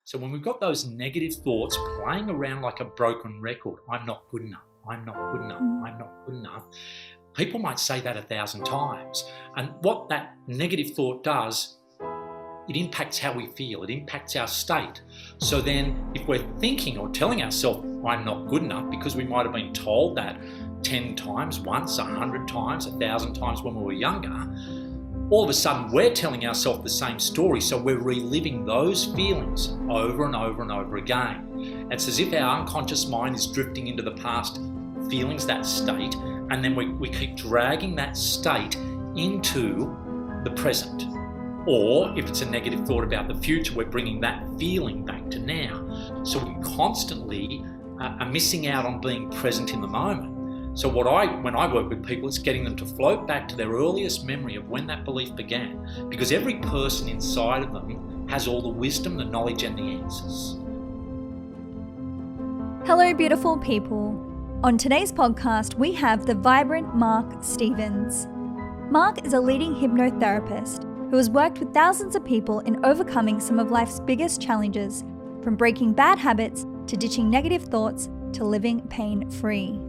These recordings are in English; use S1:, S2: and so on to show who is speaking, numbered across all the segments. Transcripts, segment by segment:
S1: So when we've got those negative thoughts playing around like a broken record, I'm not good enough, I'm not good enough, I'm not good enough, people might say that 1,000 times. And what that negative thought does, it impacts how we feel, it impacts our state. So then if we're thinking or telling ourselves, I'm not good enough, because we might have been told that 10 times, once, 100 times, 1,000 times when we were younger, all of a sudden we're telling ourselves the same story. So we're reliving those feelings over and over and over again. It's as if our unconscious mind is drifting into the past feelings, that state, and then we keep dragging that state into the present. Or if it's a negative thought about the future, we're bringing that feeling back to now. So we constantly are missing out on being present in the moment. So when I work with people, it's getting them to float back to their earliest memory of when that belief began. Because every person inside of them has all the wisdom, the knowledge, and the answers.
S2: Hello, beautiful people. On today's podcast, we have the vibrant Mark Stevens. Mark is a leading hypnotherapist who has worked with thousands of people in overcoming some of life's biggest challenges, from breaking bad habits to ditching negative thoughts to living pain-free.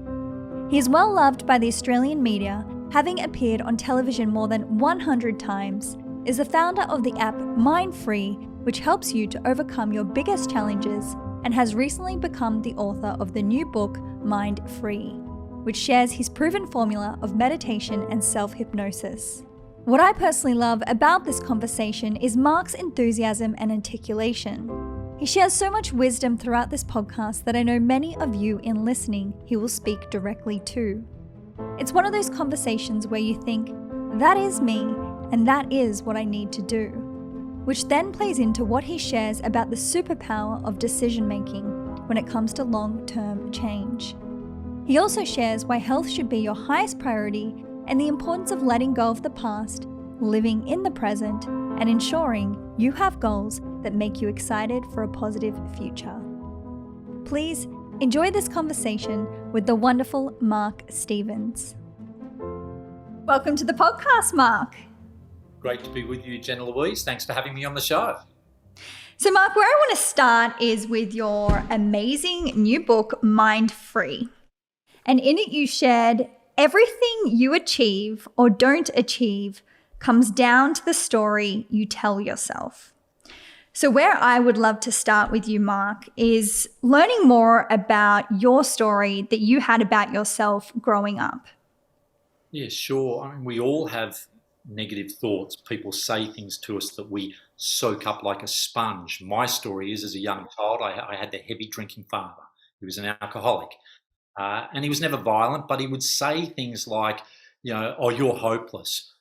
S2: He is well loved by the Australian media, having appeared on television more than 100 times, is the founder of the app Mindfree, which helps you to overcome your biggest challenges, and has recently become the author of the new book Mind Free, which shares his proven formula of meditation and self-hypnosis. What I personally love about this conversation is Mark's enthusiasm and articulation. He shares so much wisdom throughout this podcast that I know many of you in listening he will speak directly to. It's one of those conversations where you think, that is me, and that is what I need to do, which then plays into what he shares about the superpower of decision making when it comes to long-term change. He also shares why health should be your highest priority and the importance of letting go of the past, living in the present, and ensuring you have goals that make you excited for a positive future. Please enjoy this conversation with the wonderful Mark Stevens. Welcome to the podcast, Mark.
S1: Great to be with you, Jennah-Louise. Thanks for having me on the show.
S2: So Mark, where I want to start is with your amazing new book, Mind Free. And in it you shared everything you achieve or don't achieve comes down to the story you tell yourself. So where I would love to start with you, Mark, is learning more about your story that you had about yourself growing up.
S1: Yeah, sure. I mean, we all have negative thoughts. People say things to us that we soak up like a sponge. My story is, as a young child, I had the heavy drinking father. He was an alcoholic. And he was never violent, but he would say things like, oh, you're hopeless.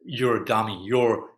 S1: You're a dummy,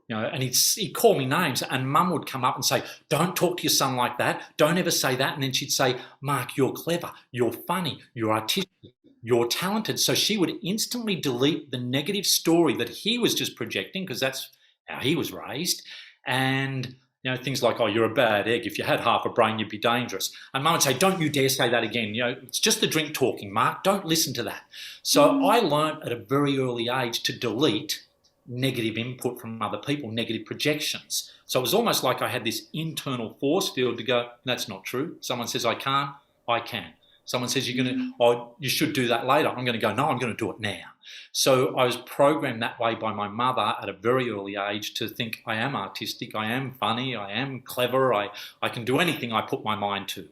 S1: and he'd call me names, and Mum would come up and say, don't talk to your son like that, don't ever say that. And then she'd say, Mark, you're clever, you're funny, you're artistic, you're talented. So she would instantly delete the negative story that he was just projecting, because that's how he was raised. And things like, oh, you're a bad egg. If you had half a brain, you'd be dangerous. And Mum would say, don't you dare say that again. It's just the drink talking, Mark. Don't listen to that. So I learned at a very early age to delete negative input from other people, negative projections. So it was almost like I had this internal force field to go, that's not true. Someone says I can't, I can. Someone says you should do that later. I'm going to go, no, I'm going to do it now. So I was programmed that way by my mother at a very early age to think I am artistic, I am funny, I am clever, I can do anything I put my mind to.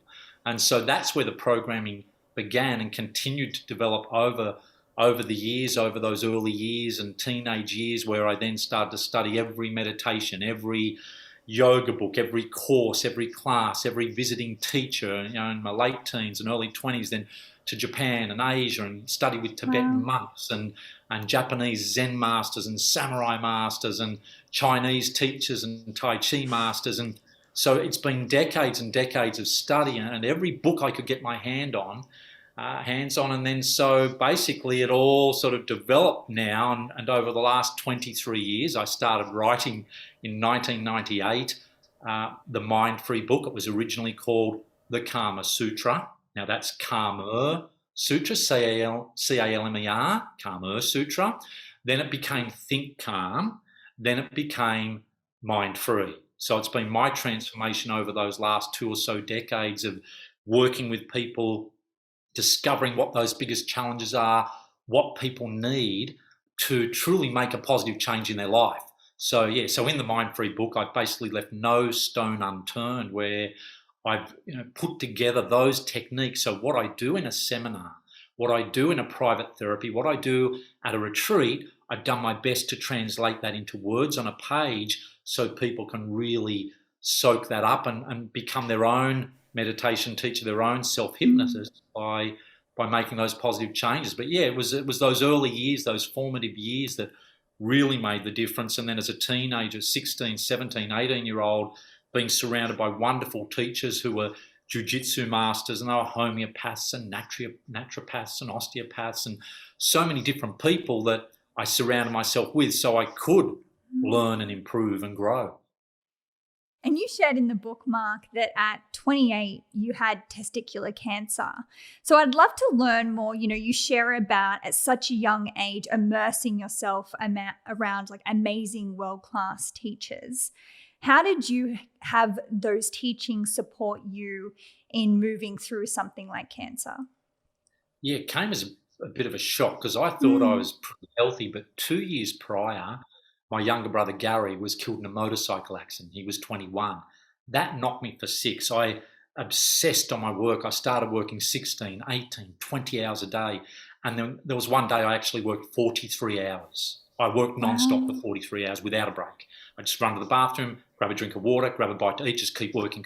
S1: And so that's where the programming began and continued to develop over the years, over those early years and teenage years, where I then started to study every meditation, every yoga book, every course, every class, every visiting teacher, in my late teens and early 20s, then to Japan and Asia, and study with Tibetan monks and Japanese Zen masters and samurai masters and Chinese teachers and Tai Chi masters. And so it's been decades and decades of study, and every book I could get my hands on. And then so basically it all sort of developed now, and over the last 23 years I started writing in 1998 the Mind Free book. It was originally called the Karma Sutra. Now that's Karma Sutra, C-A-L-M-E-R, Karma Sutra. Then it became Think Calm. Then it became Mind Free. So it's been my transformation over those last 2 or so decades of working with people, discovering what those biggest challenges are, what people need to truly make a positive change in their life. So so in the Mind Free book, I've basically left no stone unturned where I've put together those techniques. So what I do in a seminar, what I do in a private therapy, what I do at a retreat, I've done my best to translate that into words on a page so people can really soak that up and become their own meditation teacher, their own self-hypnotist by making those positive changes. But it was those early years, those formative years that really made the difference. And then as a teenager, 16, 17, 18-year-old, being surrounded by wonderful teachers who were jiu-jitsu masters, and they were homeopaths and naturopaths and osteopaths and so many different people that I surrounded myself with so I could learn and improve and grow.
S2: And you shared in the book, Mark, that at 28, you had testicular cancer. So I'd love to learn more. You share about at such a young age, immersing yourself around like amazing world-class teachers. How did you have those teachings support you in moving through something like cancer?
S1: Yeah, it came as a bit of a shock because I thought I was pretty healthy, but 2 years prior, my younger brother Gary was killed in a motorcycle accident. He was 21. That knocked me for 6. I obsessed on my work. I started working 16, 18, 20 hours a day. And then there was one day I actually worked 43 hours. I worked nonstop for 43 hours without a break. I just run to the bathroom, grab a drink of water, grab a bite to eat, just keep working.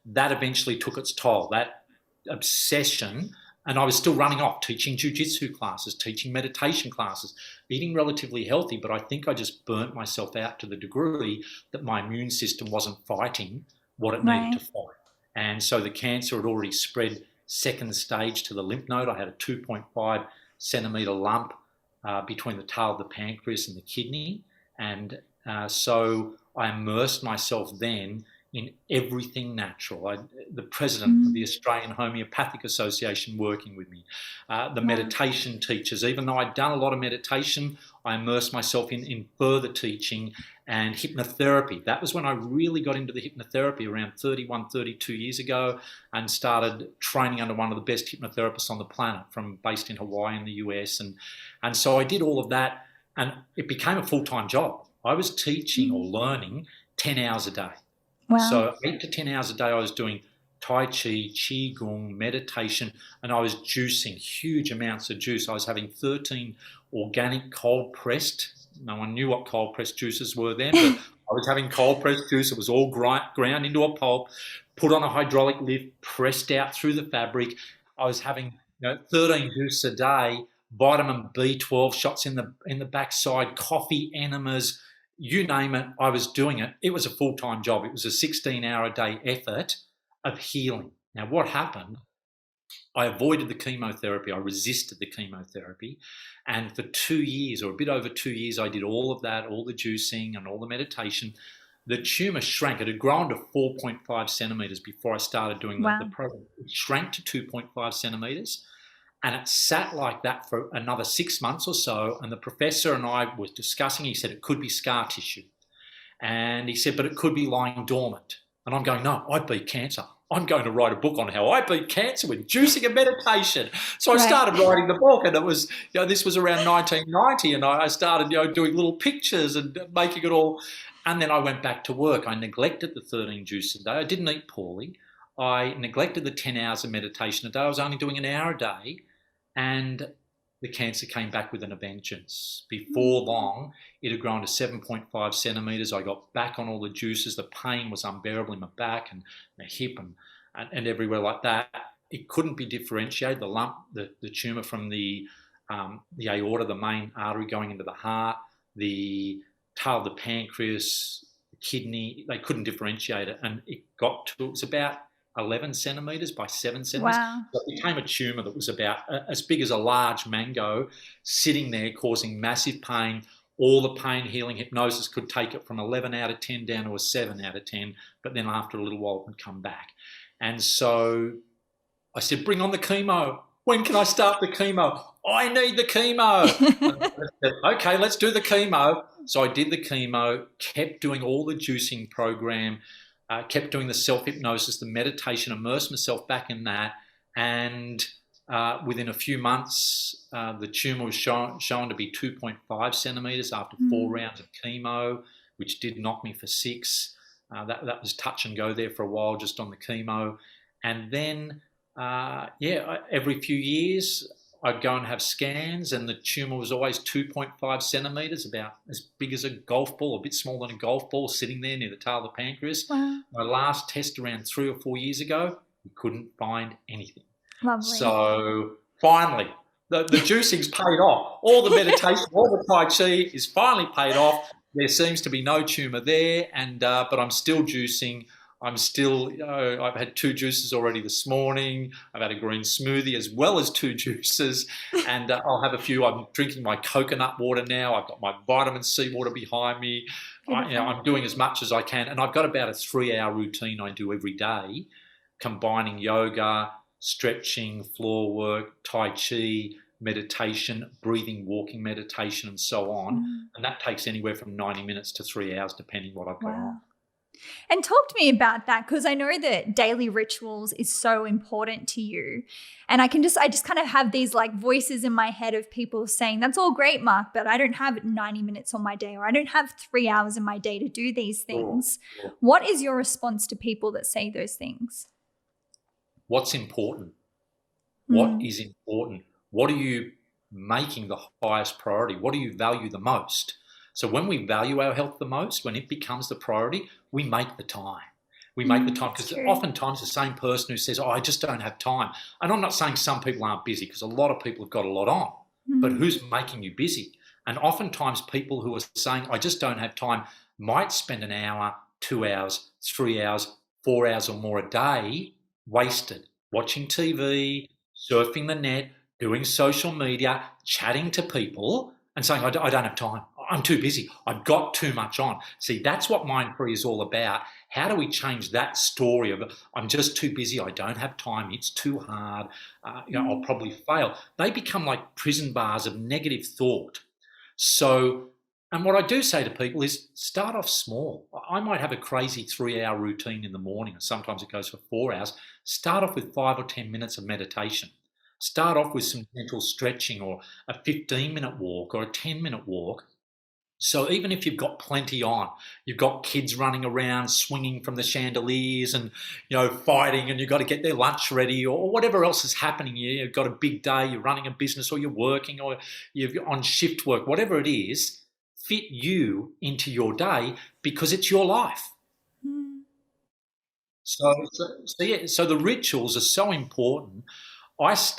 S1: That eventually took its toll, that obsession. And I was still running off, teaching jiu-jitsu classes, teaching meditation classes, eating relatively healthy, but I think I just burnt myself out to the degree that my immune system wasn't fighting what it needed to fight. And so the cancer had already spread second stage to the lymph node. I had a 2.5 centimetre lump between the tail of the pancreas and the kidney. And so I immersed myself then in everything natural. The president of the Australian Homeopathic Association working with me, the meditation teachers. Even though I'd done a lot of meditation, I immersed myself in further teaching and hypnotherapy. That was when I really got into the hypnotherapy around 31, 32 years ago and started training under one of the best hypnotherapists on the planet based in Hawaii in the US. And so I did all of that and it became a full-time job. I was teaching or learning 10 hours a day.
S2: Wow.
S1: So 8 to 10 hours a day I was doing Tai Chi, Qigong, meditation, and I was juicing huge amounts of juice. I was having 13 organic cold pressed. No one knew what cold pressed juices were then, but I was having cold pressed juice. It was all ground into a pulp, put on a hydraulic lift, pressed out through the fabric. I was having 13 juice a day, vitamin B12 shots in the backside, coffee enemas, you name it, I was doing it. It was a full-time job. It was a 16-hour-a-day effort of healing. Now, what happened? I avoided the chemotherapy. I resisted the chemotherapy. And for 2 years, or a bit over 2 years, I did all of that, all the juicing and all the meditation. The tumour shrank. It had grown to 4.5 centimetres before I started doing the program. It shrank to 2.5 centimetres. And it sat like that for another 6 months or so. And the professor and I were discussing, he said it could be scar tissue. And he said, but it could be lying dormant. And I'm going, no, I beat cancer. I'm going to write a book on how I beat cancer with juicing and meditation. So I started writing the book, and it was, this was around 1990. And I started, doing little pictures and making it all. And then I went back to work. I neglected the 13 juices a day. I didn't eat poorly. I neglected the 10 hours of meditation a day. I was only doing an hour a day. And the cancer came back with a vengeance. Before long, it had grown to 7.5 centimetres. I got back on all the juices. The pain was unbearable in my back and my hip and everywhere like that. It couldn't be differentiated. The lump, the tumour from the aorta, the main artery going into the heart, the tail of the pancreas, the kidney, they couldn't differentiate it. And it was about 11 centimetres by 7 centimetres.
S2: Wow.
S1: So it became a tumour that was about as big as a large mango, sitting there causing massive pain. All the pain healing hypnosis could take it from 11 out of 10 down to a 7 out of 10, but then after a little while it would come back. And so I said, bring on the chemo. When can I start the chemo? I need the chemo. I said, okay, let's do the chemo. So I did the chemo, kept doing all the juicing program, kept doing the self-hypnosis, the meditation, immersed myself back in that. And within a few months, the tumour was shown to be 2.5 centimetres after 4 rounds of chemo, which did knock me for 6. That was touch and go there for a while just on the chemo. And then, every few years, I'd go and have scans, and the tumour was always 2.5 centimetres, about as big as a golf ball, a bit smaller than a golf ball, sitting there near the tail of the pancreas.
S2: Wow.
S1: My last test around 3 or 4 years ago, we couldn't find anything.
S2: Lovely.
S1: So finally, the juicing's paid off. All the meditation, all the Tai Chi is finally paid off. There seems to be no tumour there, but I'm still juicing. I've had 2 juices already this morning. I've had a green smoothie as well as 2 juices, and I'll have a few. I'm drinking my coconut water now. I've got my vitamin C water behind me. I'm doing as much as I can, and I've got about a 3-hour routine I do every day, combining yoga, stretching, floor work, Tai Chi, meditation, breathing, walking meditation, and so on. And that takes anywhere from 90 minutes to 3 hours, depending what I've got on.
S2: And talk to me about that, because I know that daily rituals is so important to you. And I just kind of have these like voices in my head of people saying, that's all great, Mark, but I don't have 90 minutes on my day, or I don't have 3 hours in my day to do these things. Sure. What is your response to people that say those things?
S1: What's important? What is important? What are you making the highest priority? What do you value the most? So when we value our health the most, when it becomes the priority, we make the time. We make the time, because oftentimes the same person who says, I just don't have time. And I'm not saying some people aren't busy, because a lot of people have got a lot on, but who's making you busy? And oftentimes people who are saying, I just don't have time, might spend an hour, 2 hours, 3 hours, 4 hours or more a day wasted, watching TV, surfing the net, doing social media, chatting to people, and saying, I don't have time. I'm too busy. I've got too much on. See, that's what Mind Free is all about. How do we change that story of, I'm just too busy, I don't have time, it's too hard, I'll probably fail. They become like prison bars of negative thought. So, and what I do say to people is start off small. I might have a crazy 3-hour routine in the morning, and sometimes it goes for 4 hours. Start off with 5 or 10 minutes of meditation. Start off with some gentle stretching, or a 15-minute walk, or a 10-minute walk. So even if you've got plenty on, you've got kids running around swinging from the chandeliers and, fighting, and you've got to get their lunch ready, or whatever else is happening. You've got a big day, you're running a business, or you're working, or you're on shift work, whatever it is, fit you into your day, because it's your life. So the rituals are so important. As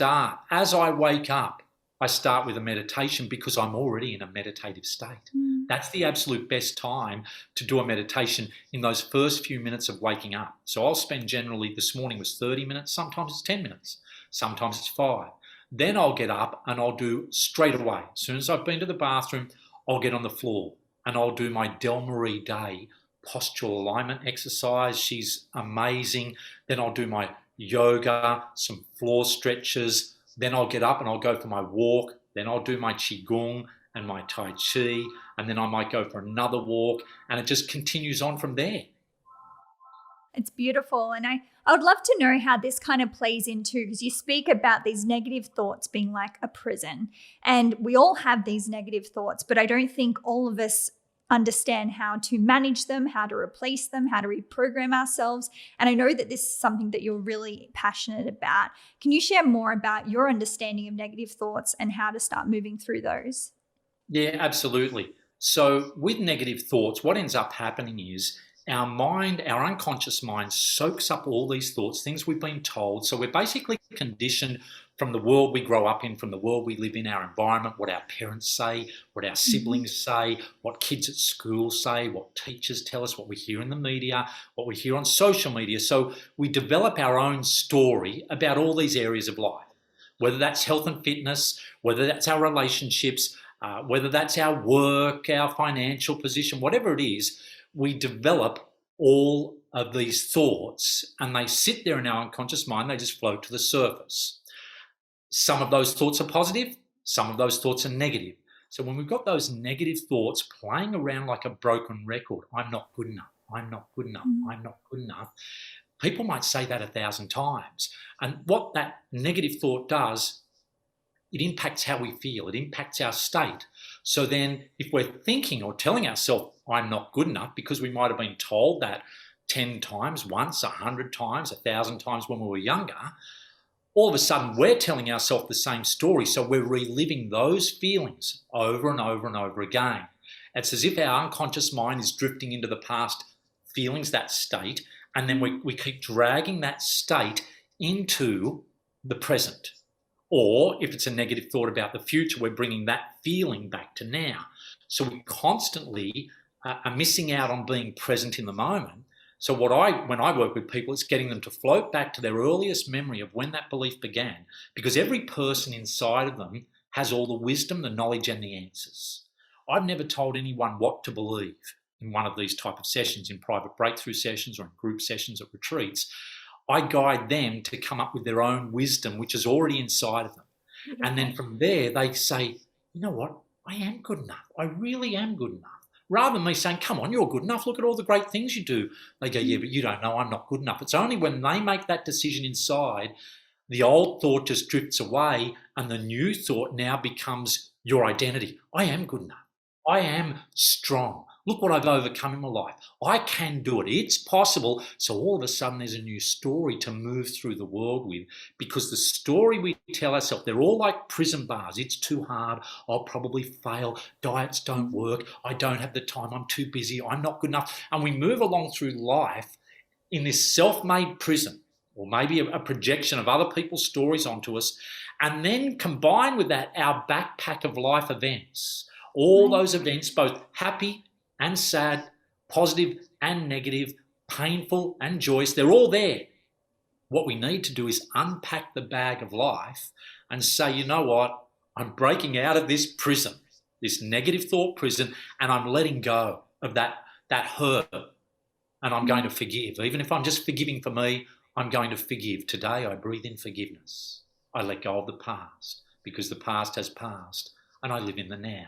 S1: I wake up, I start with a meditation, because I'm already in a meditative state. That's the absolute best time to do a meditation, in those first few minutes of waking up. So I'll spend generally, this morning was 30 minutes, sometimes it's 10 minutes, sometimes it's 5. Then I'll get up and I'll do straight away. As soon as I've been to the bathroom, I'll get on the floor and I'll do my Del Marie Day postural alignment exercise. She's amazing. Then I'll do my yoga, some floor stretches. Then I'll get up and I'll go for my walk. Then I'll do my Qigong and my Tai Chi. And then I might go for another walk. And it just continues on from there.
S2: It's beautiful. And I would love to know how this kind of plays into, because you speak about these negative thoughts being like a prison. And we all have these negative thoughts, but I don't think all of us understand how to manage them, how to replace them, how to reprogram ourselves. And I know that this is something that you're really passionate about. Can you share more about your understanding of negative thoughts and how to start moving through those?
S1: Yeah, absolutely. So with negative thoughts, what ends up happening is our mind, our unconscious mind, soaks up all these thoughts, things we've been told. So we're basically conditioned from the world we grow up in, from the world we live in, our environment, what our parents say, what our siblings say, what kids at school say, what teachers tell us, what we hear in the media, what we hear on social media. So we develop our own story about all these areas of life, whether that's health and fitness, whether that's our relationships, whether that's our work, our financial position, whatever it is. We develop all of these thoughts and they sit there in our unconscious mind. They just float to the surface. Some of those thoughts are positive. Some of those thoughts are negative. So when we've got those negative thoughts playing around like a broken record, I'm not good enough, I'm not good enough, I'm not good enough, people might say that 1,000 times. And what that negative thought does, it impacts how we feel, it impacts our state. So then if we're thinking or telling ourselves, I'm not good enough, because we might have been told that 10 times, once, 100 times, 1,000 times when we were younger, all of a sudden we're telling ourselves the same story. So we're reliving those feelings over and over and over again. It's as if our unconscious mind is drifting into the past feelings, that state, and then we keep dragging that state into the present. Or if it's a negative thought about the future, we're bringing that feeling back to now. So we constantly are missing out on being present in the moment. So when I work with people, it's getting them to float back to their earliest memory of when that belief began, because every person inside of them has all the wisdom, the knowledge, and the answers. I've never told anyone what to believe in one of these type of sessions, in private breakthrough sessions or in group sessions at retreats. I guide them to come up with their own wisdom, which is already inside of them. Mm-hmm. And then from there, they say, you know what? I am good enough. I really am good enough. Rather than me saying, come on, you're good enough. Look at all the great things you do. They go, yeah, but you don't know I'm not good enough. It's only when they make that decision inside, the old thought just drifts away and the new thought now becomes your identity. I am good enough. I am strong. Look what I've overcome in my life. I can do it. It's possible. So all of a sudden there's a new story to move through the world with, because the story we tell ourselves, they're all like prison bars. It's too hard. I'll probably fail. Diets don't work. I don't have the time. I'm too busy. I'm not good enough. And we move along through life in this self-made prison, or maybe a projection of other people's stories onto us. And then combine with that our backpack of life events. All those events, both happy and sad, positive and negative, painful and joyous, they're all there. What we need to do is unpack the bag of life and say, you know what, I'm breaking out of this prison, this negative thought prison, and I'm letting go of that hurt, and I'm going to forgive. Even if I'm just forgiving for me, I'm going to forgive. Today I breathe in forgiveness. I let go of the past, because the past has passed, and I live in the now.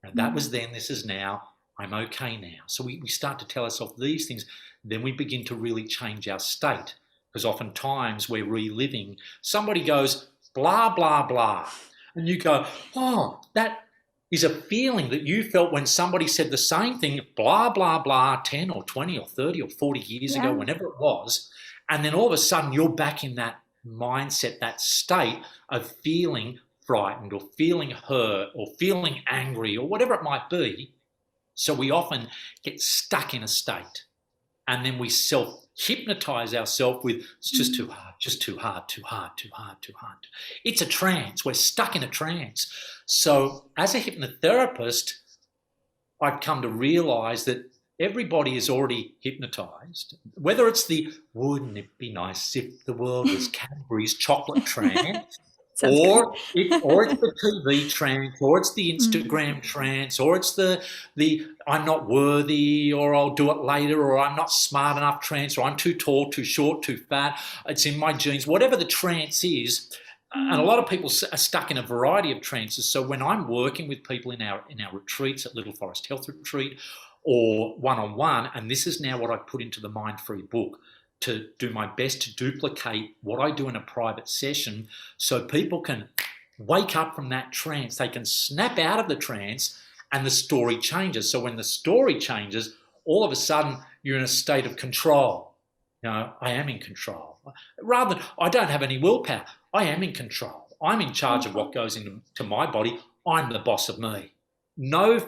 S1: Now, that was then, this is now, I'm okay now. So we start to tell ourselves these things, then we begin to really change our state, because oftentimes we're reliving. Somebody goes, blah, blah, blah, and you go, oh, that is a feeling that you felt when somebody said the same thing, blah, blah, blah, 10 or 20 or 30 or 40 years ago, whenever it was, and then all of a sudden you're back in that mindset, that state of feeling frightened or feeling hurt or feeling angry or whatever it might be. So we often get stuck in a state, and then we self-hypnotize ourselves with, it's just too hard, just too hard, too hard, too hard, too hard. It's a trance. We're stuck in a trance. So as a hypnotherapist, I've come to realize that everybody is already hypnotized, whether it's the wouldn't it be nice if the world was Cadbury's chocolate trance, or it's the TV trance, or it's the Instagram trance, or it's the I'm not worthy, or I'll do it later, or I'm not smart enough trance, or I'm too tall, too short, too fat, it's in my genes, whatever the trance is. And a lot of people are stuck in a variety of trances. So when I'm working with people in our retreats at Little Forest Health Retreat or one-on-one, and this is now what I put into the Mind Free book, to do my best to duplicate what I do in a private session so people can wake up from that trance. They can snap out of the trance and the story changes. So when the story changes, all of a sudden you're in a state of control. You know, I am in control. Rather than, I don't have any willpower. I am in control. I'm in charge of what goes into my body. I'm the boss of me. No,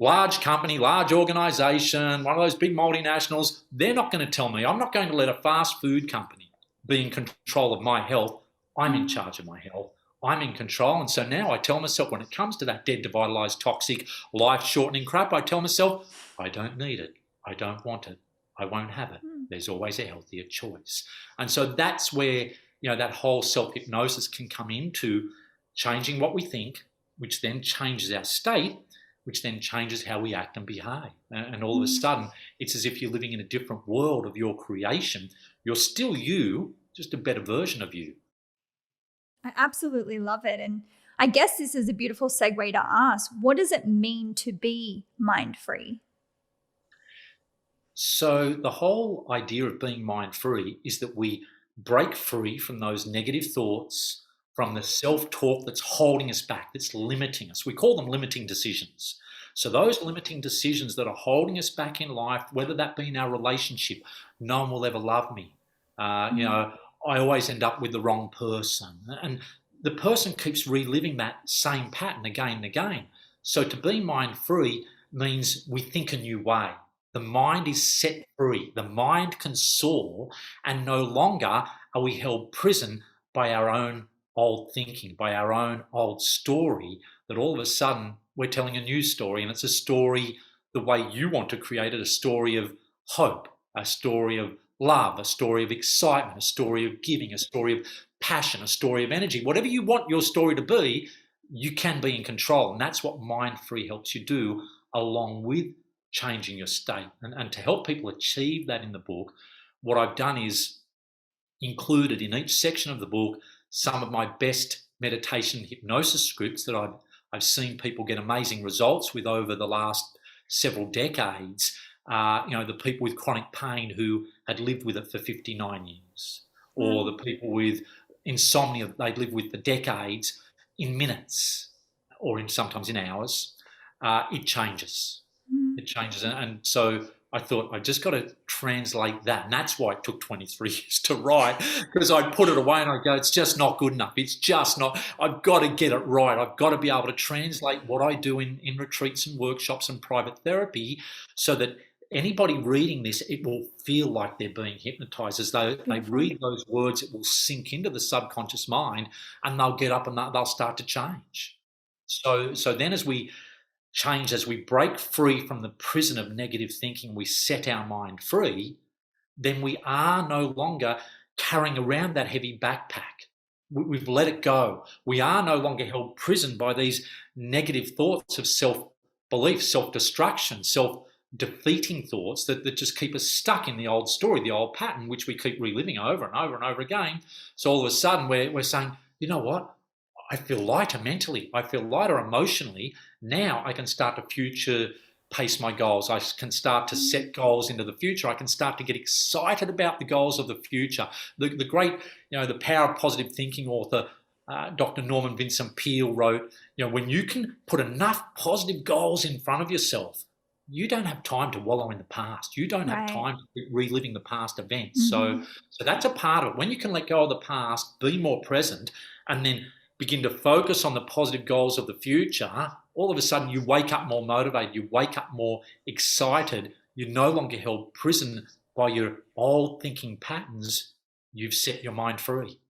S1: large company, large organisation, one of those big multinationals, they're not going to tell me. I'm not going to let a fast food company be in control of my health. I'm in charge of my health. I'm in control. And so now I tell myself, when it comes to that dead, devitalised, toxic, life-shortening crap, I tell myself, I don't need it. I don't want it. I won't have it. There's always a healthier choice. And so that's where, that whole self-hypnosis can come into changing what we think, which then changes our state, which then changes how we act and behave. And all of a sudden, it's as if you're living in a different world of your creation. You're still you, just a better version of you.
S2: I absolutely love it. And I guess this is a beautiful segue to ask, what does it mean to be mind-free?
S1: So the whole idea of being mind-free is that we break free from those negative thoughts, from the self-talk that's holding us back, that's limiting us. We call them limiting decisions. So those limiting decisions that are holding us back in life, whether that be in our relationship, no one will ever love me. I always end up with the wrong person. And the person keeps reliving that same pattern again and again. So to be mind-free means we think a new way. The mind is set free. The mind can soar, and no longer are we held prison by our own old thinking, by our own old story, that all of a sudden we're telling a new story, and it's a story the way you want to create it, a story of hope, a story of love, a story of excitement, a story of giving, a story of passion, a story of energy. Whatever you want your story to be, you can be in control. And that's what Mind Free helps you do, along with changing your state. And to help people achieve that in the book, what I've done is included in each section of the book some of my best meditation hypnosis scripts that I've seen people get amazing results with over the last several decades. The people with chronic pain who had lived with it for 59 years, or the people with insomnia they'd lived with for decades, in minutes or sometimes in hours, it changes. It changes. And so I thought, I've just got to translate that. And that's why it took 23 years to write, because I'd put it away and I'd go, it's just not good enough. It's just not, I've got to get it right. I've got to be able to translate what I do in retreats and workshops and private therapy, so that anybody reading this, it will feel like they're being hypnotized. As though they read those words, it will sink into the subconscious mind, and they'll get up and they'll start to change. So then as we change, as we break free from the prison of negative thinking, we set our mind free, then we are no longer carrying around that heavy backpack. We've let it go. We are no longer held prison by these negative thoughts of self-belief, self-destruction, self-defeating thoughts that just keep us stuck in the old story, the old pattern, which we keep reliving over and over and over again. So all of a sudden we're saying, you know what? I feel lighter mentally. I feel lighter emotionally. Now I can start to future pace my goals. I can start to set goals into the future. I can start to get excited about the goals of the future. The great, the Power of Positive Thinking author, Dr. Norman Vincent Peale wrote, when you can put enough positive goals in front of yourself, you don't have time to wallow in the past. You don't have time to keep reliving the past events. So that's a part of it. When you can let go of the past, be more present, and then begin to focus on the positive goals of the future, all of a sudden you wake up more motivated, you wake up more excited, you're no longer held prison by your old thinking patterns, you've set your mind free.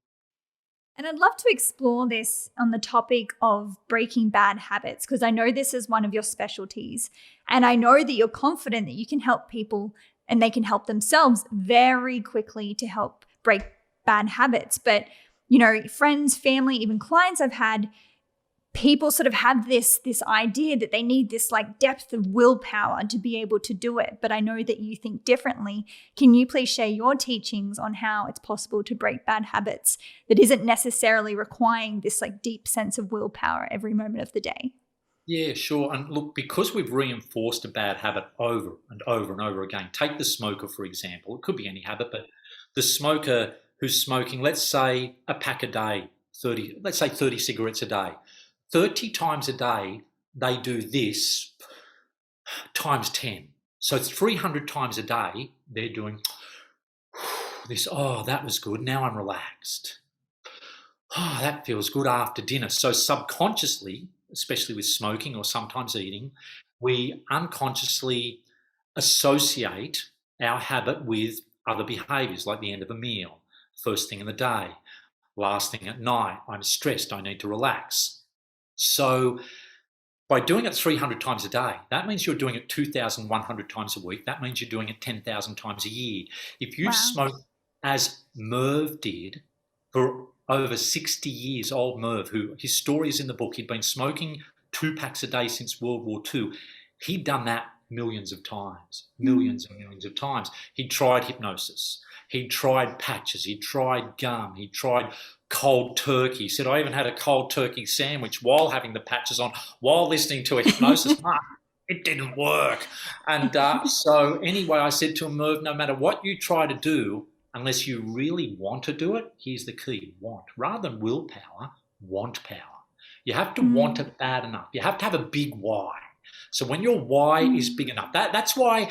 S2: And I'd love to explore this on the topic of breaking bad habits, because I know this is one of your specialties. And I know that you're confident that you can help people and they can help themselves very quickly to help break bad habits. But friends, family, even clients I've had, people sort of have this idea that they need this like depth of willpower to be able to do it. But I know that you think differently. Can you please share your teachings on how it's possible to break bad habits that isn't necessarily requiring this like deep sense of willpower every moment of the day?
S1: Yeah, sure. And look, because we've reinforced a bad habit over and over and over again, take the smoker, for example. It could be any habit, but the smoker who's smoking, let's say a pack a day, 30 cigarettes a day. 30 times a day, they do this times 10. So 300 times a day, they're doing this. Oh, that was good. Now I'm relaxed. Oh, that feels good after dinner. So subconsciously, especially with smoking or sometimes eating, we unconsciously associate our habit with other behaviors, like the end of a meal, first thing in the day, last thing at night. I'm stressed, I need to relax. So by doing it 300 times a day, that means you're doing it 2,100 times a week. That means you're doing it 10,000 times a year. If you smoke as Merv did for over 60 years, old Merv, who his story is in the book, he'd been smoking 2 packs a day since World War II. He'd done that millions of times, millions and millions of times. He'd tried hypnosis. He'd tried patches. He'd tried gum. He'd tried cold turkey. He said, I even had a cold turkey sandwich while having the patches on, while listening to a hypnosis. Mark, it didn't work. And so anyway, I said to him, Merv, no matter what you try to do, unless you really want to do it, here's the key, want. Rather than willpower, want power. You have to want it bad enough. You have to have a big why. So when your why is big enough, that's why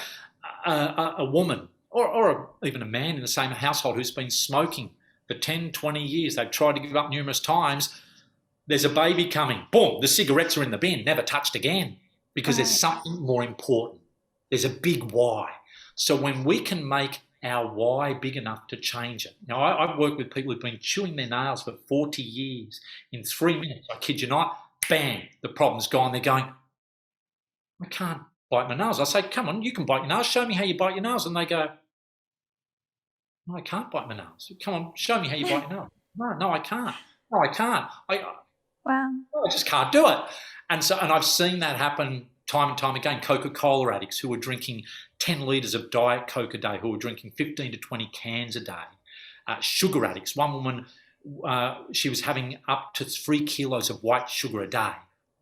S1: a woman or even a man in the same household who's been smoking for 10, 20 years, they've tried to give up numerous times, there's a baby coming, boom, the cigarettes are in the bin, never touched again, because there's something more important. There's a big why. So when we can make our why big enough to change it. Now, I've worked with people who've been chewing their nails for 40 years. In 3 minutes, I kid you not, bang, the problem's gone. They're going, I can't bite my nails. I say, come on, you can bite your nails. Show me how you bite your nails. And they go, no, I can't bite my nails. Come on, show me how you bite your nails. No, I can't. No, I can't.
S2: Wow.
S1: I just can't do it. And I've seen that happen time and time again. Coca-Cola addicts who are drinking 10 litres of Diet Coke a day, who are drinking 15 to 20 cans a day. Sugar addicts. One woman, she was having up to 3 kilos of white sugar a day.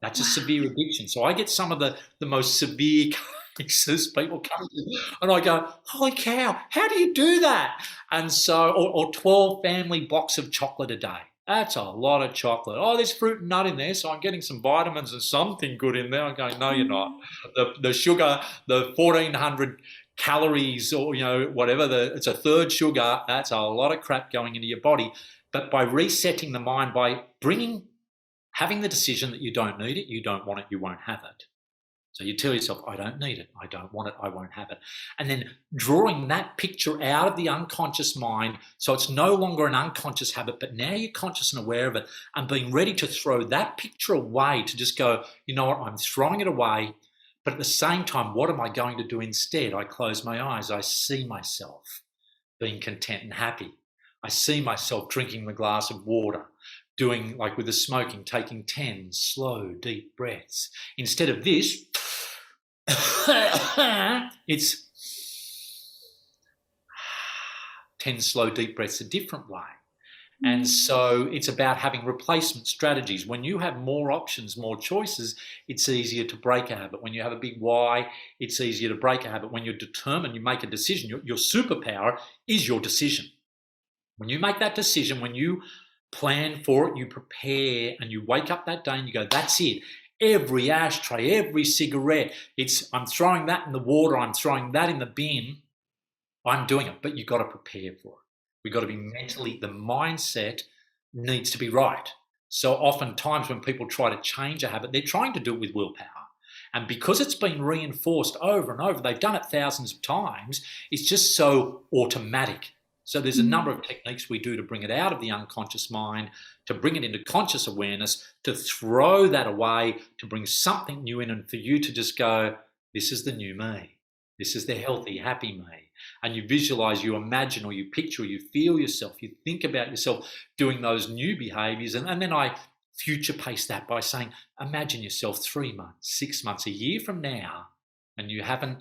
S1: That's a severe addiction. So I get some of the most severe cases, people come to me, and I go, holy cow, how do you do that? And so, or 12 family blocks of chocolate a day. That's a lot of chocolate. Oh, there's fruit and nut in there, so I'm getting some vitamins and something good in there. I'm going, no, you're not. The sugar, the 1,400 calories or, whatever, it's a third sugar, that's a lot of crap going into your body. But by resetting the mind, by having the decision that you don't need it, you don't want it, you won't have it. So you tell yourself, I don't need it, I don't want it, I won't have it. And then drawing that picture out of the unconscious mind, so it's no longer an unconscious habit, but now you're conscious and aware of it, and being ready to throw that picture away, to just go, you know what, I'm throwing it away, but at the same time, what am I going to do instead? I close my eyes, I see myself being content and happy. I see myself drinking the glass of water, doing like with the smoking, taking 10 slow, deep breaths. Instead of this, it's 10 slow, deep breaths a different way. And so it's about having replacement strategies. When you have more options, more choices, it's easier to break a habit. When you have a big why, it's easier to break a habit. When you're determined, you make a decision. Your superpower is your decision. When you make that decision, when you plan for it, you prepare, and you wake up that day and you go, that's it. Every ashtray, every cigarette, I'm throwing that in the water, I'm throwing that in the bin, I'm doing it. But you've got to prepare for it. We've got to be mentally, the mindset needs to be right. So oftentimes when people try to change a habit, they're trying to do it with willpower. And because it's been reinforced over and over, they've done it thousands of times, it's just so automatic. So there's a number of techniques we do to bring it out of the unconscious mind, to bring it into conscious awareness, to throw that away, to bring something new in, and for you to just go, this is the new me. This is the healthy, happy me. And you visualize, you imagine, or you picture, or you feel yourself, you think about yourself doing those new behaviors. And then I future pace that by saying, imagine yourself 3 months, 6 months, a year from now, and you haven't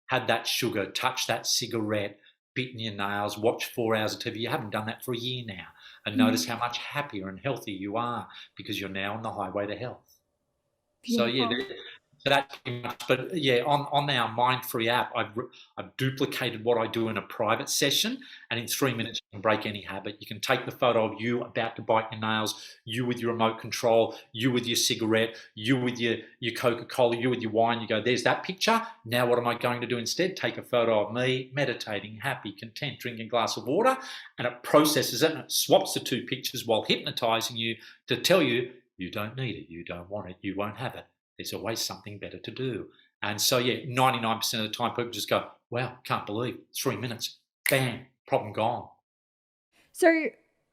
S1: had that sugar, touched that cigarette, bitten your nails, watched 4 hours of TV. You haven't done that for a year now. And notice how much happier and healthier you are, because you're now on the highway to health. Beautiful. So yeah, that's pretty much. But yeah, on our Mind-Free app, I've duplicated what I do in a private session, and in 3 minutes you can break any habit. You can take the photo of you about to bite your nails, you with your remote control, you with your cigarette, you with your Coca-Cola, you with your wine. You go, there's that picture. Now what am I going to do instead? Take a photo of me meditating, happy, content, drinking a glass of water, and it processes it and it swaps the two pictures while hypnotizing you to tell you, you don't need it, you don't want it, you won't have it. There's always something better to do. And so, yeah, 99% of the time people just go, wow, can't believe 3 minutes, bam, problem gone.
S2: So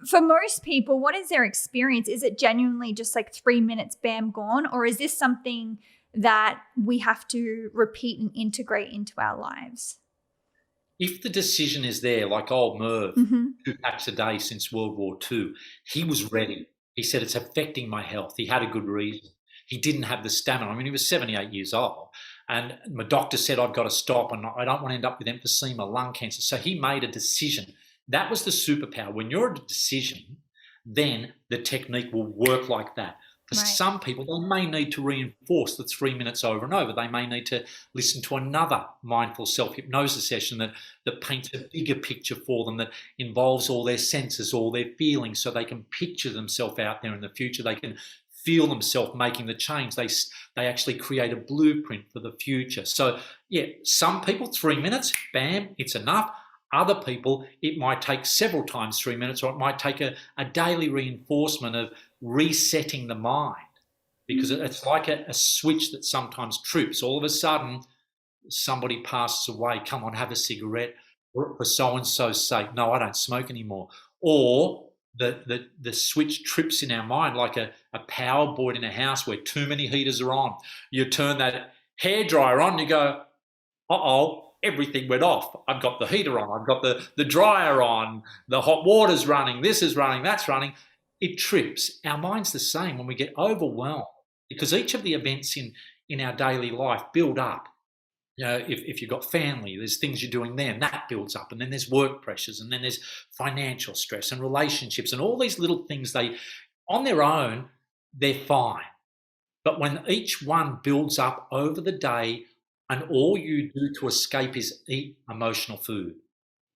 S2: for most people, what is their experience? Is it genuinely just like 3 minutes, bam, gone? Or is this something that we have to repeat and integrate into our lives?
S1: If the decision is there, like old Merv, 2 packs a day since World War II, he was ready. He said, it's affecting my health. He had a good reason. He didn't have the stamina. I mean, he was 78 years old. And my doctor said, I've got to stop and I don't want to end up with emphysema, lung cancer. So he made a decision. That was the superpower. When you're at a decision, then the technique will work like that. For
S2: Right.
S1: some people, they may need to reinforce the 3 minutes over and over. They may need to listen to another mindful self-hypnosis session that paints a bigger picture for them, that involves all their senses, all their feelings, so they can picture themselves out there in the future. They can feel themselves making the change. They actually create a blueprint for the future. So yeah, some people 3 minutes, bam, it's enough. Other people, it might take several times 3 minutes, or it might take a daily reinforcement of resetting the mind, because it's like a switch that sometimes trips. All of a sudden, somebody passes away. Come on, have a cigarette for so-and-so's sake. No, I don't smoke anymore. Or the switch trips in our mind like a power board in a house where too many heaters are on. You turn that hairdryer on, you go, uh-oh, everything went off. I've got the heater on, I've got the dryer on, the hot water's running, this is running, that's running. It trips. Our mind's the same when we get overwhelmed, because each of the events in our daily life build up. You know, if you've got family, there's things you're doing there, and that builds up. And then there's work pressures, and then there's financial stress and relationships, and all these little things, on their own, they're fine. But when each one builds up over the day, and all you do to escape is eat emotional food,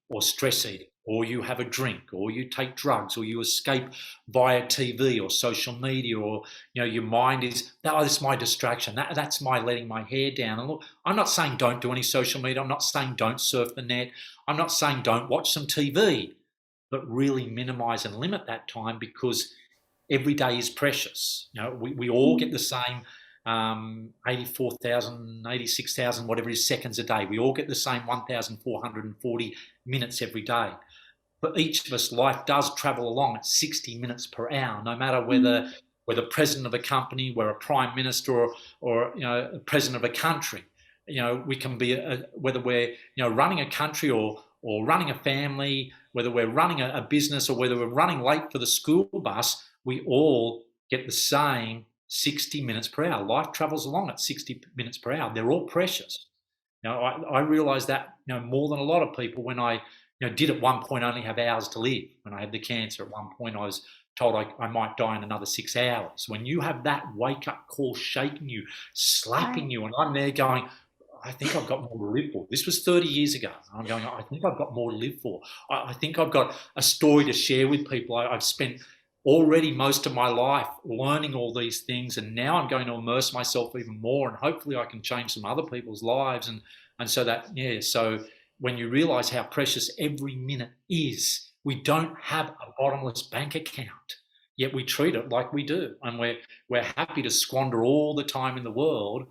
S1: or stress eating, or you have a drink, or you take drugs, or you escape via TV or social media, or your mind is, oh, this is my distraction, that's my letting my hair down. And look, I'm not saying don't do any social media, I'm not saying don't surf the net, I'm not saying don't watch some TV, but really minimize and limit that time, because every day is precious. We all get the same 84,000, 86,000, whatever it is, seconds a day. We all get the same 1,440 minutes every day. For each of us, life does travel along at 60 minutes per hour, no matter whether we're the president of a company, we're a prime minister, or a president of a country. We can be whether we're running a country or running a family, whether we're running a business, or whether we're running late for the school bus. We all get the same 60 minutes per hour. Life travels along at 60 minutes per hour. They're all precious. I realised that more than a lot of people when I did at one point only have hours to live. When I had the cancer, at one point I was told I might die in another 6 hours. When you have that wake-up call shaking you, slapping you, and I'm there going, I think I've got more to live for. This was 30 years ago. I'm going, I think I've got more to live for. I think I've got a story to share with people. I've spent already most of my life learning all these things, and now I'm going to immerse myself even more, and hopefully I can change some other people's lives. And so that, so when you realize how precious every minute is, we don't have a bottomless bank account, yet we treat it like we do, and we're happy to squander all the time in the world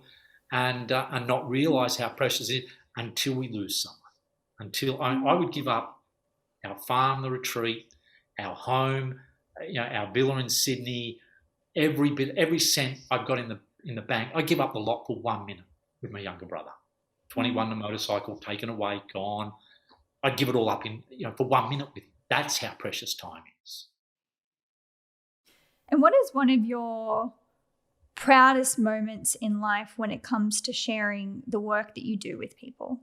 S1: and not realize how precious it is until we lose someone. Until I would give up our farm, the retreat, our home, our villa in Sydney, every cent I've got in the bank, I give up the lot for 1 minute with my younger brother. 21, the motorcycle taken away, gone. I'd give it all up for 1 minute with him. That's how precious time is.
S2: And what is one of your proudest moments in life when it comes to sharing the work that you do with people?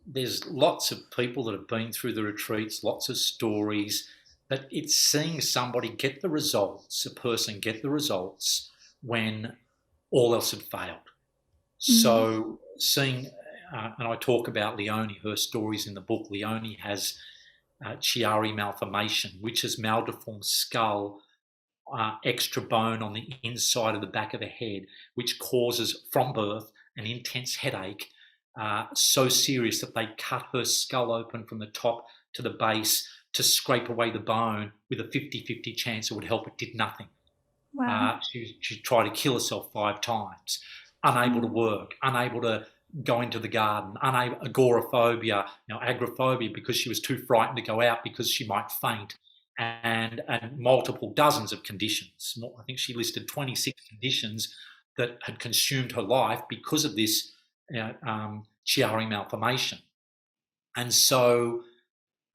S1: There's lots of people that have been through the retreats, lots of stories, but it's seeing somebody get the results, a person get the results when all else had failed. So seeing, and I talk about Leonie, her stories in the book. Leonie has Chiari malformation, which is maldeformed skull, extra bone on the inside of the back of the head, which causes from birth an intense headache, so serious that they cut her skull open from the top to the base to scrape away the bone with a 50-50 chance it would help. It did nothing.
S2: Wow.
S1: She tried to kill herself 5 times, unable to work, unable to go into the garden, agoraphobia, agoraphobia, because she was too frightened to go out because she might faint, and multiple dozens of conditions. I think she listed 26 conditions that had consumed her life because of this Chiari malformation. And so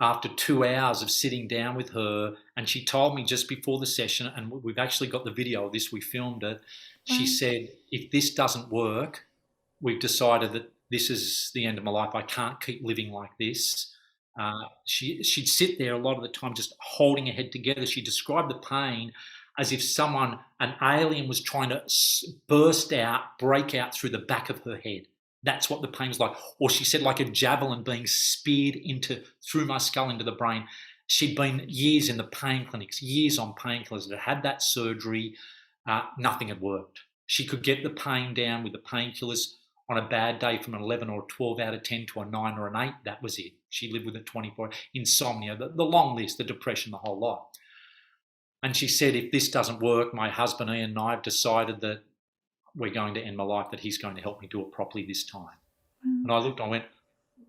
S1: after 2 hours of sitting down with her, and she told me just before the session, and we've actually got the video of this, we filmed it, she said, if this doesn't work, we've decided that this is the end of my life. I can't keep living like this. She'd sit there a lot of the time just holding her head together. She described the pain as if an alien was trying to break out through the back of her head. That's what the pain was like. Or she said like a javelin being speared through my skull into the brain. She'd been years in the pain clinics, years on painkillers, that had that surgery. Nothing had worked. She could get the pain down with the painkillers on a bad day from an 11 or a 12 out of 10 to a 9 or an 8. That was it. She lived with it 24. Insomnia, the long list, the depression, the whole lot. And she said, if this doesn't work, my husband Ian and I have decided that we're going to end my life, that he's going to help me do it properly this time. And I looked, I went,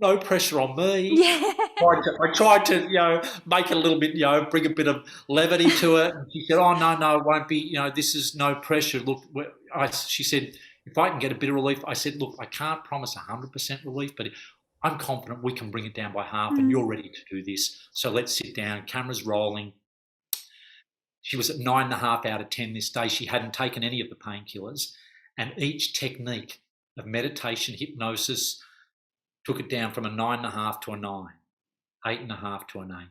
S1: no pressure on me.
S2: Yeah.
S1: I tried to, make it a little bit, bring a bit of levity to it. And she said, oh, no, it won't be, this is no pressure. Look, she said, if I can get a bit of relief, I said, look, I can't promise 100% relief, but I'm confident we can bring it down by half and you're ready to do this. So let's sit down, cameras rolling. She was at 9.5 out of 10 this day. She hadn't taken any of the painkillers. And each technique of meditation, hypnosis, took it down from a 9.5 to a 9, 8.5 to an 8.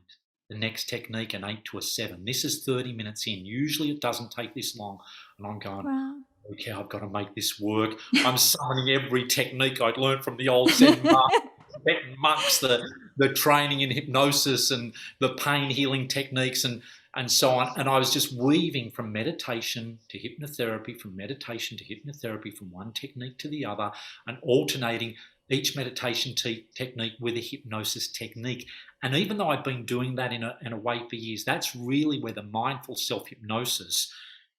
S1: The next technique, an 8 to a 7. This is 30 minutes in. Usually it doesn't take this long. And I'm going,
S2: wow.
S1: Okay, I've got to make this work. I'm summoning every technique I'd learned from the old Zen monks, the training in hypnosis and the pain healing techniques and so on. And I was just weaving from meditation to hypnotherapy, from one technique to the other, and alternating each meditation technique with a hypnosis technique. And even though I've been doing that in a way for years, that's really where the mindful self-hypnosis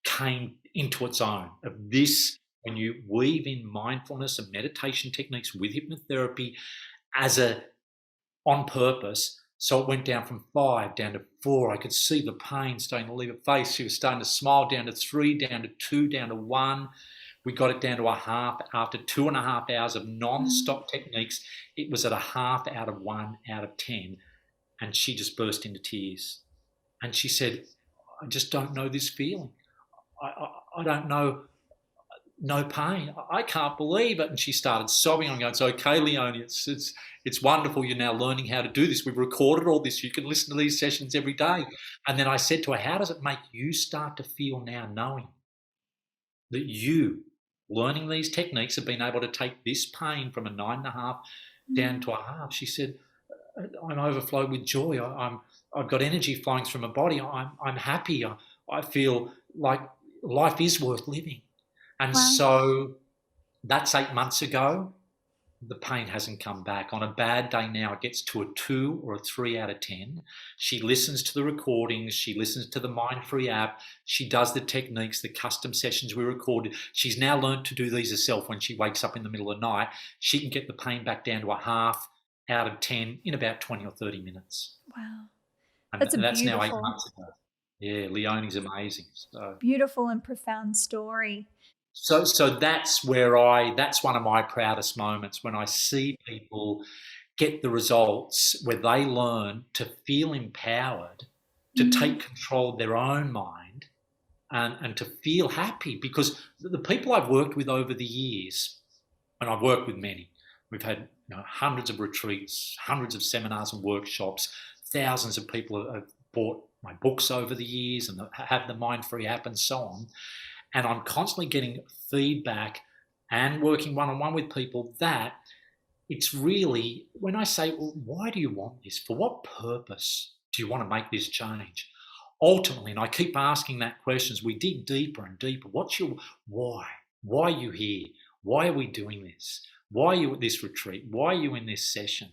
S1: came into its own. Of this, when you weave in mindfulness and meditation techniques with hypnotherapy on purpose. So it went down from 5 down to 4. I could see the pain starting to leave her face. She was starting to smile, down to 3, down to 2, down to 1. We got it down to a half. After 2.5 hours of non-stop techniques, it was at a half out of 1 out of 10. And she just burst into tears. And she said, I just don't know this feeling. I don't know, no pain. I can't believe it. And she started sobbing. I'm going, it's okay, Leonie. It's wonderful. You're now learning how to do this. We've recorded all this. You can listen to these sessions every day. And then I said to her, how does it make you start to feel now, knowing that you, learning these techniques, have been able to take this pain from a 9.5 down to a half? She said, I'm overflowed with joy. I've got energy flowing through my body. I'm happy. I feel like life is worth living. And so that's 8 months ago. The pain hasn't come back. On a bad day now, it gets to a 2 or a 3 out of 10. She listens to the recordings. She listens to the Mindfree app. She does the techniques, the custom sessions we recorded. She's now learned to do these herself. When she wakes up in the middle of the night, she can get the pain back down to a half out of 10 in about 20 or 30 minutes.
S2: Wow.
S1: And
S2: that's
S1: now 8 months ago. Yeah, Leonie's amazing. So
S2: beautiful and profound story.
S1: So that's that's one of my proudest moments, when I see people get the results where they learn to feel empowered, to take control of their own mind and to feel happy. Because the people I've worked with over the years, and I've worked with many, we've had hundreds of retreats, hundreds of seminars and workshops, thousands of people have bought my books over the years and have the Mindfree app and so on. And I'm constantly getting feedback and working one-on-one with people that it's really, when I say, well, why do you want this? For what purpose do you want to make this change? Ultimately, and I keep asking that question as we dig deeper and deeper, what's your why? Why are you here? Why are we doing this? Why are you at this retreat? Why are you in this session?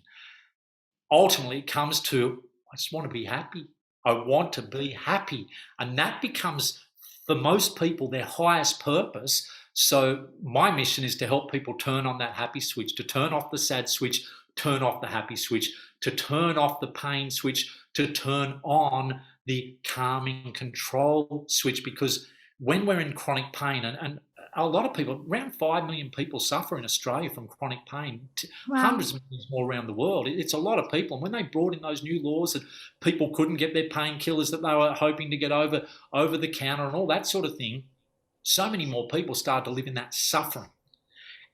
S1: Ultimately, it comes to, I just want to be happy. I want to be happy. And that becomes, for most people, their highest purpose. So my mission is to help people turn on that happy switch, to turn off the sad switch, turn off the happy switch, to turn off the pain switch, to turn on the calming control switch. Because when we're in chronic pain, and a lot of people, around 5 million people suffer in Australia from chronic pain, hundreds of millions more around the world. It's a lot of people. And when they brought in those new laws that people couldn't get their painkillers that they were hoping to get over the counter and all that sort of thing, so many more people started to live in that suffering.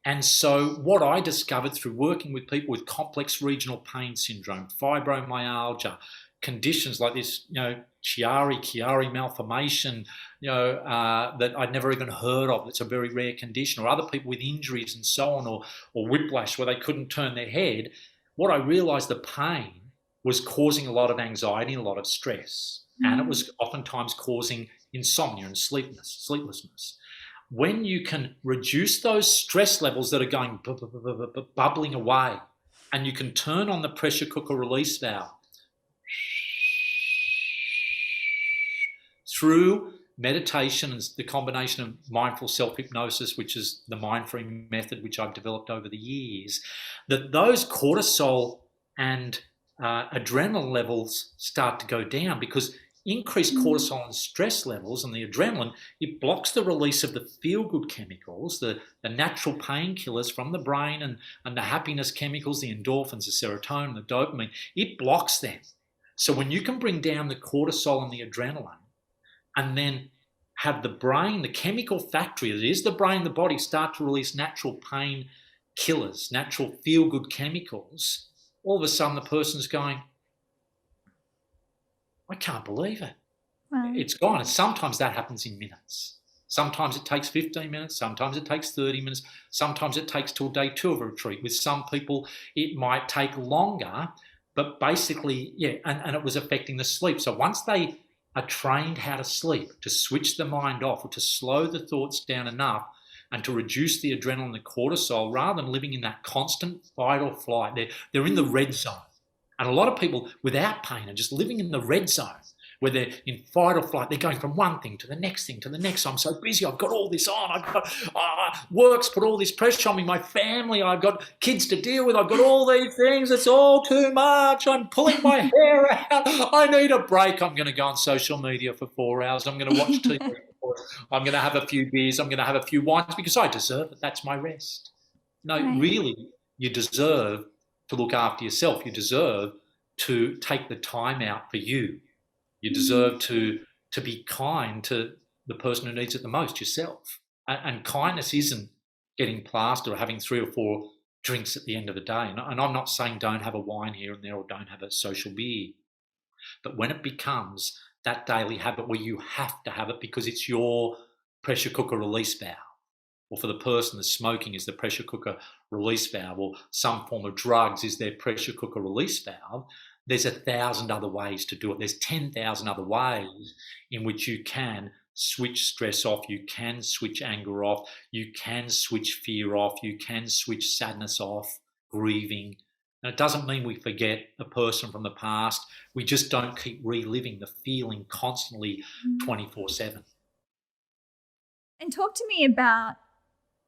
S1: And so what I discovered through working with people with complex regional pain syndrome, fibromyalgia, conditions like this, Chiari malformation, that I'd never even heard of. It's a very rare condition, or other people with injuries and so on, or whiplash where they couldn't turn their head. What I realized, the pain was causing a lot of anxiety and a lot of stress. And it was oftentimes causing insomnia and sleeplessness. When you can reduce those stress levels that are going bubbling away, and you can turn on the pressure cooker release valve through meditation and the combination of mindful self-hypnosis, which is the mind-free method which I've developed over the years, that those cortisol and adrenaline levels start to go down, because increased cortisol and stress levels and the adrenaline, it blocks the release of the feel-good chemicals, the natural painkillers from the brain, and the happiness chemicals, the endorphins, the serotonin, the dopamine. It blocks them. So when you can bring down the cortisol and the adrenaline, and then have the brain, the chemical factory that is the brain, the body, start to release natural pain killers, natural feel-good chemicals, all of a sudden the person's going, I can't believe it. Wow. It's gone. And sometimes that happens in minutes. Sometimes it takes 15 minutes. Sometimes it takes 30 minutes. Sometimes it takes till day 2 of a retreat. With some people, it might take longer, but basically, and it was affecting the sleep. So once they are trained how to sleep, to switch the mind off, or to slow the thoughts down enough, and to reduce the adrenaline and the cortisol, rather than living in that constant fight or flight, they're in the red zone. And a lot of people without pain are just living in the red zone, where they're in fight or flight. They're going from one thing to the next thing to the next. I'm so busy. I've got all this on. I've got work's put all this pressure on me. My family, I've got kids to deal with. I've got all these things. It's all too much. I'm pulling my hair out. I need a break. I'm going to go on social media for 4 hours. I'm going to watch TV. I'm going to have a few beers. I'm going to have a few wines because I deserve it. That's my rest. No, really, you deserve to look after yourself. You deserve to take the time out for you. You deserve to be kind to the person who needs it the most, yourself. And kindness isn't getting plastered or having 3 or 4 drinks at the end of the day. And I'm not saying don't have a wine here and there or don't have a social beer. But when it becomes that daily habit where you have to have it because it's your pressure cooker release valve, or for the person, the smoking is the pressure cooker release valve, or some form of drugs is their pressure cooker release valve, there's 1,000 other ways to do it. There's 10,000 other ways in which you can switch stress off, you can switch anger off, you can switch fear off, you can switch sadness off, grieving. And it doesn't mean we forget a person from the past. We just don't keep reliving the feeling constantly 24/7.
S2: And talk to me about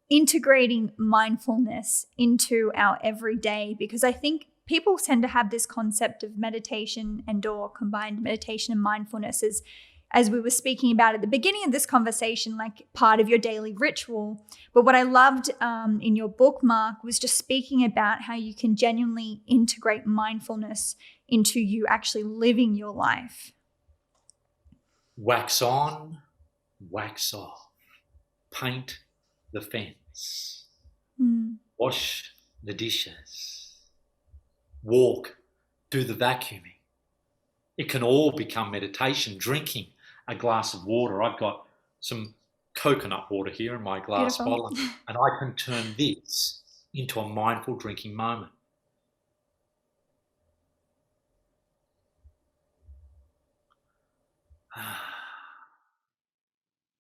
S2: integrating mindfulness into our everyday, because I think people tend to have this concept of meditation and or combined meditation and mindfulness as we were speaking about at the beginning of this conversation, like part of your daily ritual. But what I loved in your book, Mark, was just speaking about how you can genuinely integrate mindfulness into you actually living your life.
S1: Wax on, wax off. Paint the fence. Wash the dishes. Walk, do the vacuuming. It can all become meditation. Drinking a glass of water. I've got some coconut water here in my glass bottle, and I can turn this into a mindful drinking moment.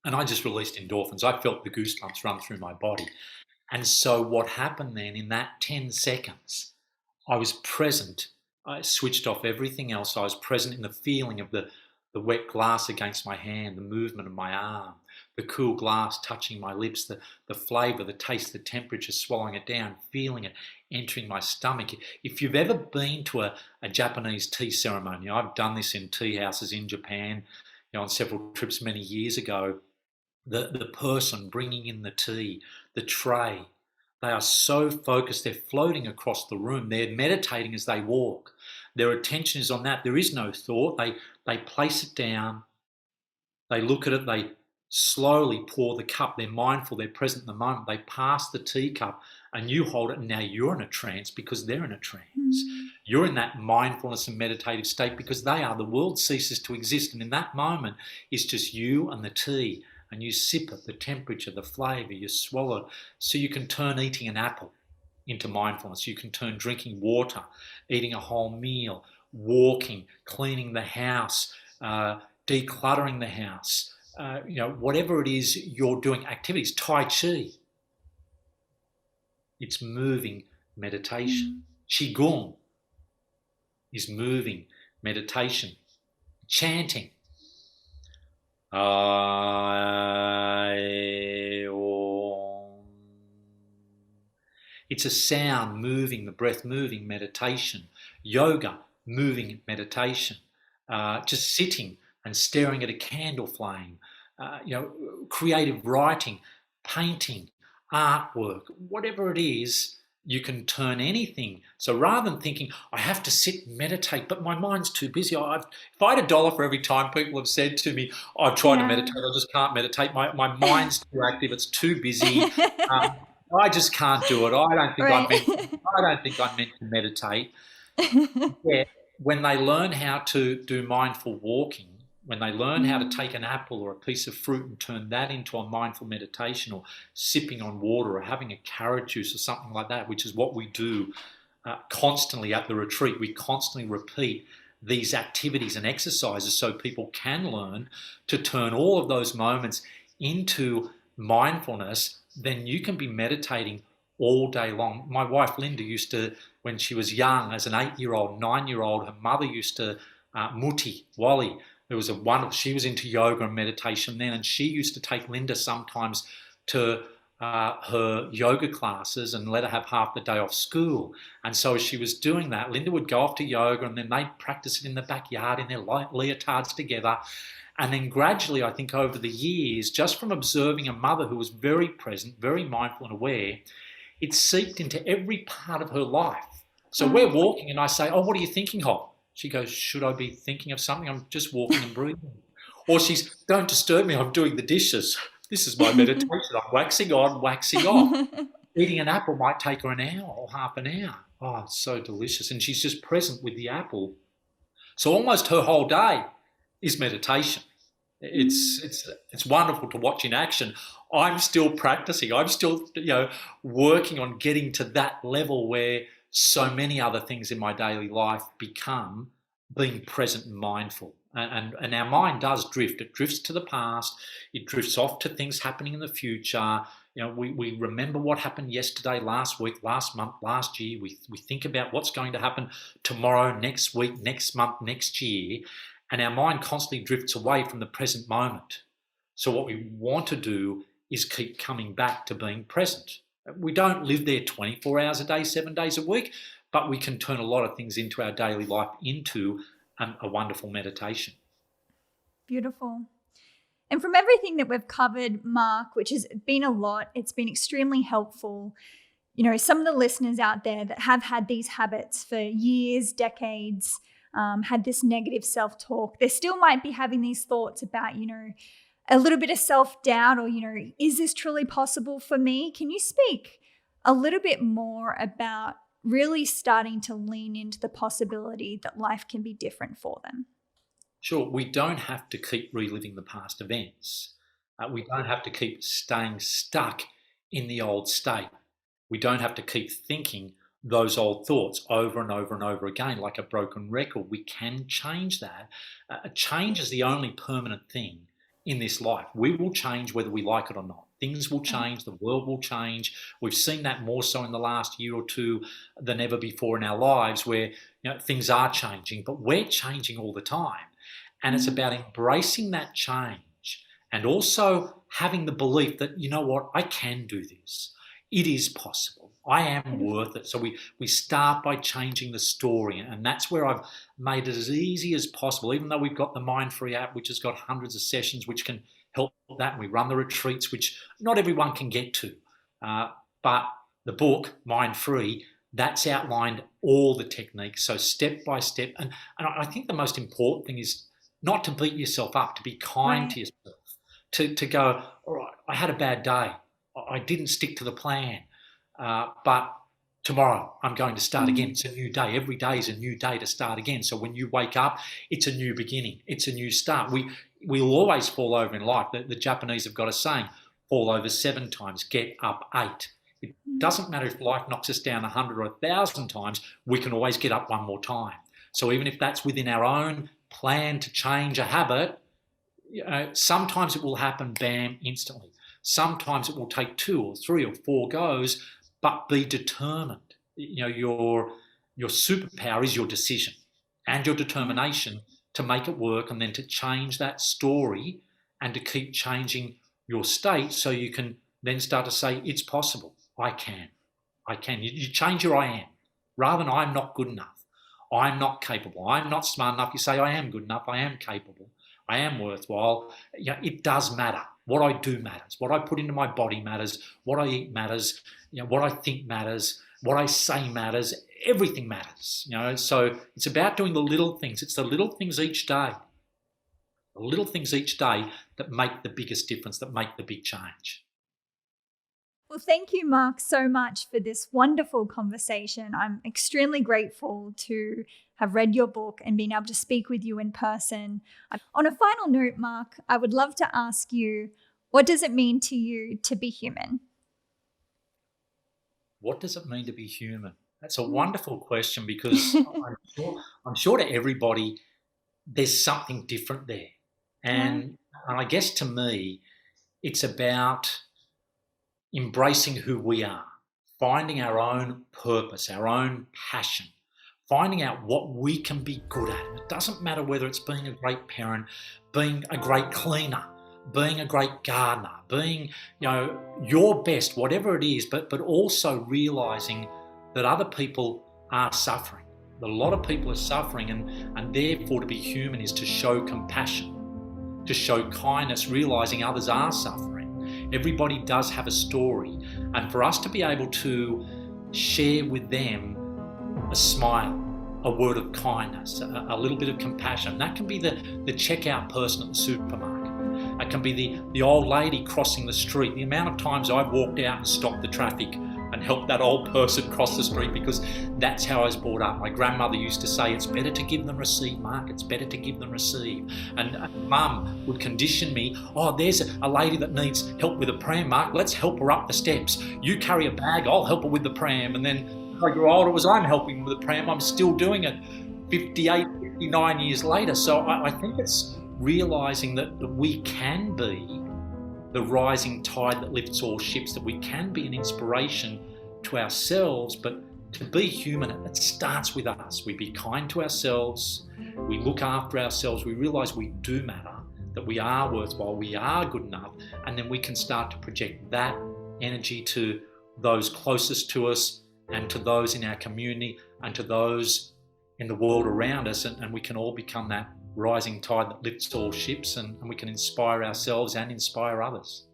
S1: And I just released endorphins. I felt the goosebumps run through my body. And so what happened then in that 10 seconds, I was present. I switched off everything else. I was present in the feeling of the wet glass against my hand, the movement of my arm, the cool glass touching my lips, the flavour, the taste, the temperature, swallowing it down, feeling it entering my stomach. If you've ever been to a Japanese tea ceremony, I've done this in tea houses in Japan, on several trips many years ago, the person bringing in the tea, the tray, they are so focused, they're floating across the room, they're meditating as they walk. Their attention is on that. There is no thought. They place it down, they look at it, they slowly pour the cup. They're mindful, they're present in the moment. They pass the teacup and you hold it, and now you're in a trance because they're in a trance. You're in that mindfulness and meditative state because they are. The world ceases to exist, and in that moment, it's just you and the tea, and you sip it, the temperature, the flavour, you swallow it. So you can turn eating an apple into mindfulness. You can turn drinking water, eating a whole meal, walking, cleaning the house, decluttering the house, whatever it is you're doing, activities, Tai Chi, it's moving meditation. Qigong is moving meditation. Chanting. It's a sound, moving, the breath moving meditation. Yoga, moving meditation. Just sitting and staring at a candle flame. Creative writing, painting, artwork, whatever it is, you can turn anything. So rather than thinking, I have to sit and meditate, but my mind's too busy. If I had $1 for every time people have said to me, I've tried to meditate, I just can't meditate. My mind's too active, it's too busy. I just can't do it. I don't think I'm meant to meditate. Yeah, when they learn how to do mindful walking, when they learn how to take an apple or a piece of fruit and turn that into a mindful meditation, or sipping on water or having a carrot juice or something like that, which is what we do constantly at the retreat. We constantly repeat these activities and exercises so people can learn to turn all of those moments into mindfulness. Then you can be meditating all day long. My wife Linda used to, when she was young, as an 8-year-old, 9-year-old, her mother used to, Mutti, Wally, she was into yoga and meditation then, and she used to take Linda sometimes to her yoga classes and let her have half the day off school. And so as she was doing that, Linda would go off to yoga and then they'd practice it in the backyard in their leotards together. And then gradually, I think over the years, just from observing a mother who was very present, very mindful and aware, it seeped into every part of her life. So we're walking and I say, oh, what are you thinking of? She goes, should I be thinking of something? I'm just walking and breathing. Or she's, don't disturb me, I'm doing the dishes. This is my meditation. I'm waxing on, waxing off. Eating an apple might take her an hour or half an hour. Oh, it's so delicious. And she's just present with the apple. So almost her whole day is meditation. It's wonderful to watch in action. I'm still practicing. I'm still, working on getting to that level where so many other things in my daily life become being present and mindful. And our mind does drift. It drifts to the past. It drifts off to things happening in the future. We remember what happened yesterday, last week, last month, last year. We think about what's going to happen tomorrow, next week, next month, next year. And our mind constantly drifts away from the present moment. So what we want to do is keep coming back to being present. We don't live there 24 hours a day, 7 days a week, but we can turn a lot of things into our daily life into a wonderful meditation.
S2: Beautiful. And from everything that we've covered, Mark, which has been a lot, it's been extremely helpful. Some of the listeners out there that have had these habits for years, decades, had this negative self-talk, they still might be having these thoughts about, a little bit of self-doubt or, is this truly possible for me? Can you speak a little bit more about really starting to lean into the possibility that life can be different for them?
S1: Sure. We don't have to keep reliving the past events. We don't have to keep staying stuck in the old state. We don't have to keep thinking those old thoughts over and over and over again like a broken record. We can change that. Change is the only permanent thing in this life. We will change whether we like it or not. Things will change, the world will change. We've seen that more so in the last year or two than ever before in our lives, where things are changing, but we're changing all the time. And it's about embracing that change and also having the belief that, I can do this. It is possible. I am worth it. So we start by changing the story, and that's where I've made it as easy as possible, even though we've got the Mind Free app, which has got hundreds of sessions which can help that. And we run the retreats, which not everyone can get to. But the book, Mind Free, that's outlined all the techniques, so step by step. And I think the most important thing is not to beat yourself up, to be kind to yourself. to go, all right, I had a bad day. I didn't stick to the plan, but tomorrow I'm going to start again. It's a new day. Every day is a new day to start again. So when you wake up, it's a new beginning. It's a new start. We'll always fall over in life. The Japanese have got a saying, fall over 7 times, get up 8. It doesn't matter if life knocks us down 100 or 1,000 times, we can always get up one more time. So even if that's within our own plan to change a habit, sometimes it will happen, bam, instantly. Sometimes it will take 2 or 3 or 4 goes, but be determined. Your superpower is your decision and your determination to make it work, and then to change that story and to keep changing your state, so you can then start to say, it's possible. I can. You change your I am. Rather than I'm not good enough, I'm not capable, I'm not smart enough, you say I am good enough, I am capable, I am worthwhile. It does matter. What I do matters. What I put into my body matters. What I eat matters. What I think matters. What I say matters. Everything matters. So it's about doing the little things. It's the little things each day. The little things each day that make the biggest difference, that make the big change.
S2: Well, thank you, Mark, so much for this wonderful conversation. I'm extremely grateful to have read your book and been able to speak with you in person. On a final note, Mark, I would love to ask you, what does it mean to you to be human?
S1: What does it mean to be human? That's a wonderful question, because I'm sure to everybody there's something different there. And I guess to me, it's about embracing who we are, finding our own purpose, our own passion, finding out what we can be good at. It doesn't matter whether it's being a great parent, being a great cleaner, being a great gardener, being, your best, whatever it is, but also realising that other people are suffering. A lot of people are suffering, and therefore to be human is to show compassion, to show kindness, realising others are suffering. Everybody does have a story, and for us to be able to share with them a smile, a word of kindness, a little bit of compassion. That can be the checkout person at the supermarket. It can be the old lady crossing the street. The amount of times I've walked out and stopped the traffic and helped that old person cross the street, because that's how I was brought up. My grandmother used to say, it's better to give than receive, Mark. It's better to give than receive. And Mum would condition me, oh, there's a lady that needs help with a pram, Mark. Let's help her up the steps. You carry a bag, I'll help her with the pram. And then as I grew older, as I'm helping with the pram, I'm still doing it 58, 59 years later. So I think it's realising that we can be the rising tide that lifts all ships, that we can be an inspiration to ourselves. But to be human, it starts with us. We be kind to ourselves, we look after ourselves, we realise we do matter, that we are worthwhile, we are good enough, and then we can start to project that energy to those closest to us, and to those in our community, and to those in the world around us, and we can all become that rising tide that lifts all ships, and we can inspire ourselves and inspire others.